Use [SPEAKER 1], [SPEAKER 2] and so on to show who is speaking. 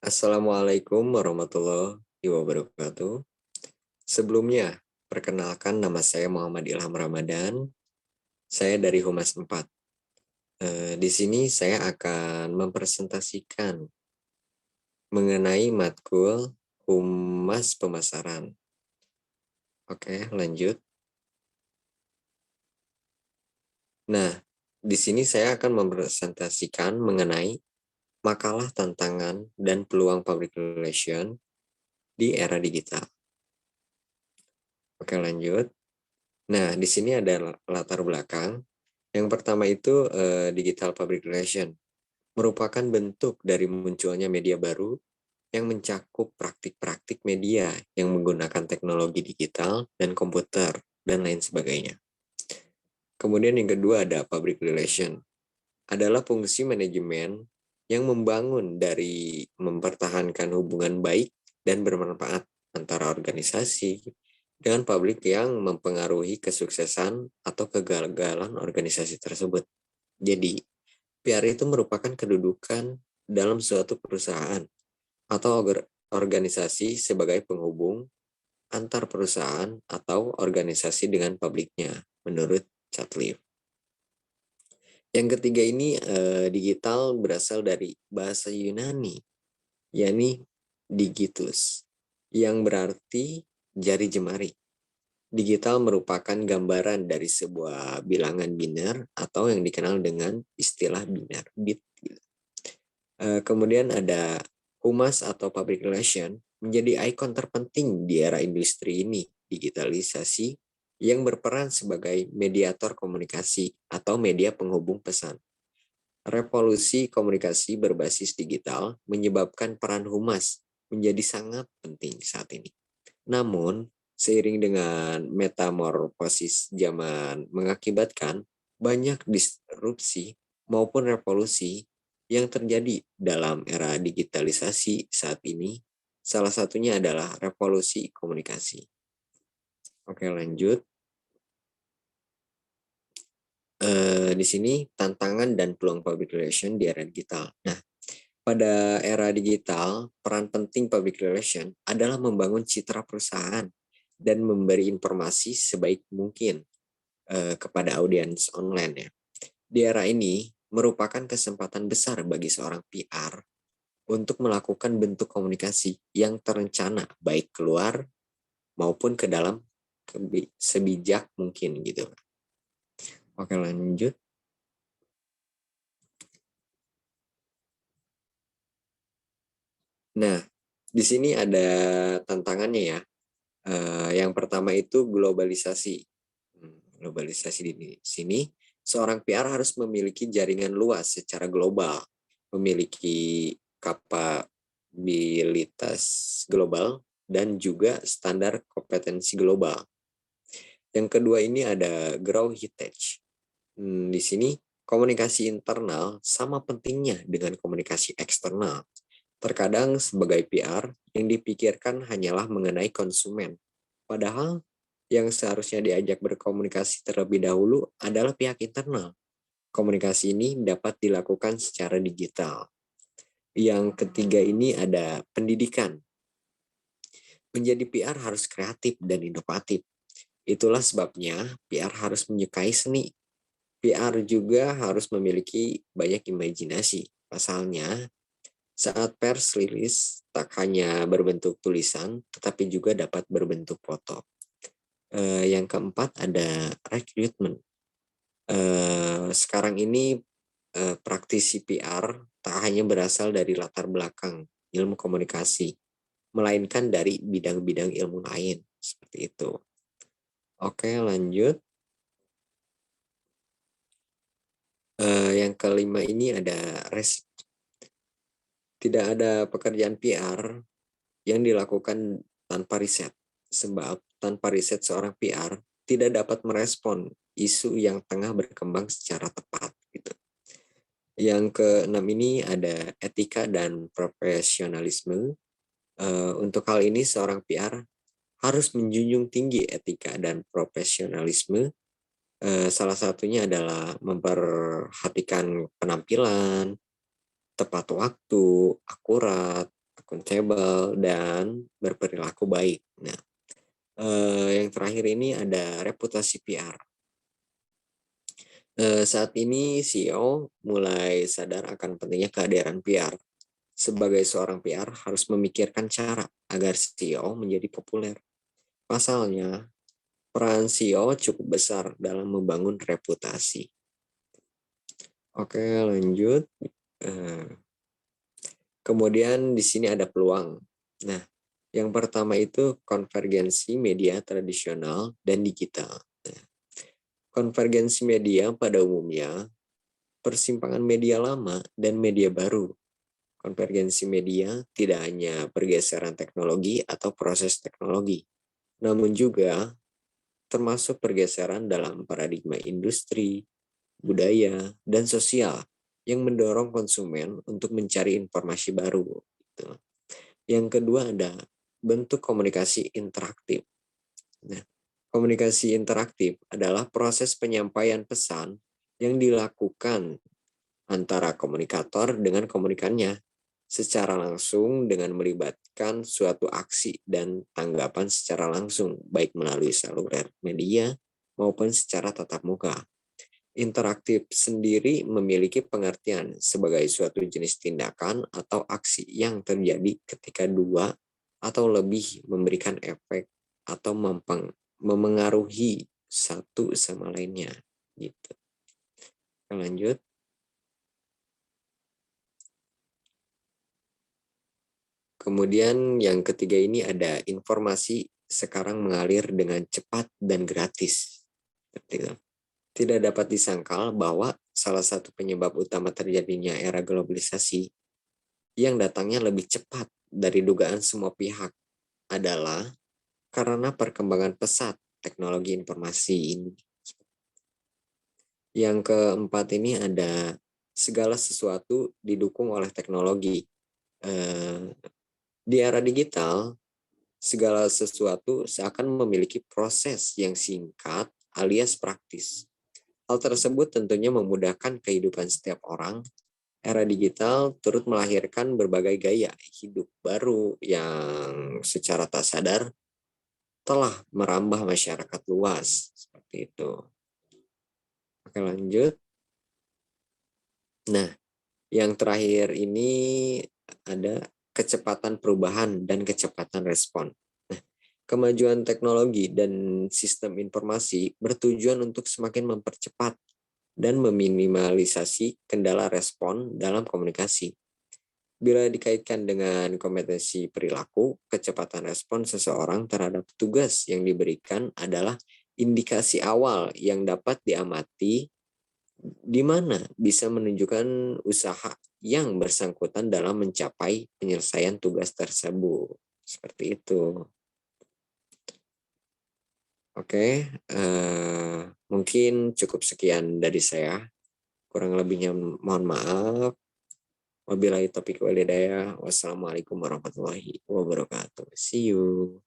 [SPEAKER 1] Assalamualaikum warahmatullahi wabarakatuh. Sebelumnya, perkenalkan nama saya Muhammad Ilham Ramadan. Saya dari Humas 4. Di sini saya akan mempresentasikan mengenai matkul Humas Pemasaran. Oke, lanjut. Nah, di sini saya akan mempresentasikan mengenai makalah tantangan dan peluang public relation di era digital. Oke, lanjut. Nah, di sini ada latar belakang. Yang pertama itu digital public relation, merupakan bentuk dari munculnya media baru yang mencakup praktik-praktik media yang menggunakan teknologi digital dan komputer dan lain sebagainya. Kemudian yang kedua ada public relation, adalah fungsi manajemen yang membangun dari mempertahankan hubungan baik dan bermanfaat antara organisasi dengan publik yang mempengaruhi kesuksesan atau kegagalan organisasi tersebut. Jadi, PR itu merupakan kedudukan dalam suatu perusahaan atau organisasi sebagai penghubung antar perusahaan atau organisasi dengan publiknya, menurut Chatliff. Yang ketiga ini digital berasal dari bahasa Yunani, yakni digitus, yang berarti jari jemari. Digital merupakan gambaran dari sebuah bilangan biner atau yang dikenal dengan istilah binar, bit. Kemudian ada humas atau public relation menjadi ikon terpenting di era industri ini, digitalisasi, yang berperan sebagai mediator komunikasi atau media penghubung pesan. Revolusi komunikasi berbasis digital menyebabkan peran humas menjadi sangat penting saat ini. Namun, seiring dengan metamorfosis zaman mengakibatkan banyak disrupsi maupun revolusi yang terjadi dalam era digitalisasi saat ini. Salah satunya adalah revolusi komunikasi. Oke, lanjut. Di sini tantangan dan peluang public relation di era digital. Nah, pada era digital, peran penting public relation adalah membangun citra perusahaan dan memberi informasi sebaik mungkin kepada audiens online ya. Di era ini merupakan kesempatan besar bagi seorang PR untuk melakukan bentuk komunikasi yang terencana baik keluar maupun ke dalam sebijak mungkin gitu. Oke, lanjut. Nah, di sini ada tantangannya ya. Yang pertama itu globalisasi. Globalisasi di sini, seorang PR harus memiliki jaringan luas secara global, memiliki kapabilitas global, dan juga standar kompetensi global. Yang kedua ini ada grow heritage. Di sini komunikasi internal sama pentingnya dengan komunikasi eksternal. Terkadang sebagai PR, yang dipikirkan hanyalah mengenai konsumen. Padahal yang seharusnya diajak berkomunikasi terlebih dahulu adalah pihak internal. Komunikasi ini dapat dilakukan secara digital. Yang ketiga ini ada pendidikan. Menjadi PR harus kreatif dan inovatif. Itulah sebabnya PR harus menyukai seni. PR juga harus memiliki banyak imajinasi. Pasalnya, saat pers rilis tak hanya berbentuk tulisan, tetapi juga dapat berbentuk foto. Yang keempat ada recruitment. Sekarang ini praktisi PR tak hanya berasal dari latar belakang ilmu komunikasi, melainkan dari bidang-bidang ilmu lain, seperti itu. Oke, lanjut. Yang kelima ini ada risk. Tidak ada pekerjaan PR yang dilakukan tanpa riset, sebab tanpa riset seorang PR tidak dapat merespon isu yang tengah berkembang secara tepat. Gitu. Yang keenam ini ada etika dan profesionalisme. Untuk hal ini seorang PR harus menjunjung tinggi etika dan profesionalisme. Salah satunya adalah memperhatikan penampilan, tepat waktu, akurat, akuntabel, dan berperilaku baik. Nah, yang terakhir ini ada reputasi PR. Saat ini CEO mulai sadar akan pentingnya kehadiran PR. Sebagai seorang PR harus memikirkan cara agar CEO menjadi populer. Pasalnya, peran CEO cukup besar dalam membangun reputasi. Oke, lanjut. Kemudian di sini ada peluang. Nah, yang pertama itu konvergensi media tradisional dan digital. Nah, konvergensi media pada umumnya persimpangan media lama dan media baru. Konvergensi media tidak hanya pergeseran teknologi atau proses teknologi, namun juga termasuk pergeseran dalam paradigma industri, budaya, dan sosial yang mendorong konsumen untuk mencari informasi baru. Gitu. Yang kedua ada bentuk komunikasi interaktif. Nah, komunikasi interaktif adalah proses penyampaian pesan yang dilakukan antara komunikator dengan komunikannya secara langsung dengan melibatkan suatu aksi dan tanggapan secara langsung, baik melalui saluran media maupun secara tatap muka. Interaktif sendiri memiliki pengertian sebagai suatu jenis tindakan atau aksi yang terjadi ketika dua atau lebih memberikan efek atau memengaruhi satu sama lainnya. Gitu. Lanjut. Kemudian yang ketiga ini ada informasi sekarang mengalir dengan cepat dan gratis. Tidak dapat disangkal bahwa salah satu penyebab utama terjadinya era globalisasi yang datangnya lebih cepat dari dugaan semua pihak adalah karena perkembangan pesat teknologi informasi ini. Yang keempat ini ada segala sesuatu didukung oleh teknologi. Di era digital, segala sesuatu seakan memiliki proses yang singkat alias praktis. Hal tersebut tentunya memudahkan kehidupan setiap orang. Era digital turut melahirkan berbagai gaya hidup baru yang secara tak sadar telah merambah masyarakat luas. Seperti itu. Oke, lanjut. Nah, yang terakhir ini ada kecepatan perubahan dan kecepatan respon. Nah, kemajuan teknologi dan sistem informasi bertujuan untuk semakin mempercepat dan meminimalisasi kendala respon dalam komunikasi. Bila dikaitkan dengan kompetensi perilaku, kecepatan respon seseorang terhadap tugas yang diberikan adalah indikasi awal yang dapat diamati di mana bisa menunjukkan usaha yang bersangkutan dalam mencapai penyelesaian tugas tersebut. Seperti itu. Oke, mungkin cukup sekian dari saya. Kurang lebihnya mohon maaf. Wabillahi taufiq wal hidayah. Wassalamualaikum warahmatullahi wabarakatuh. See you.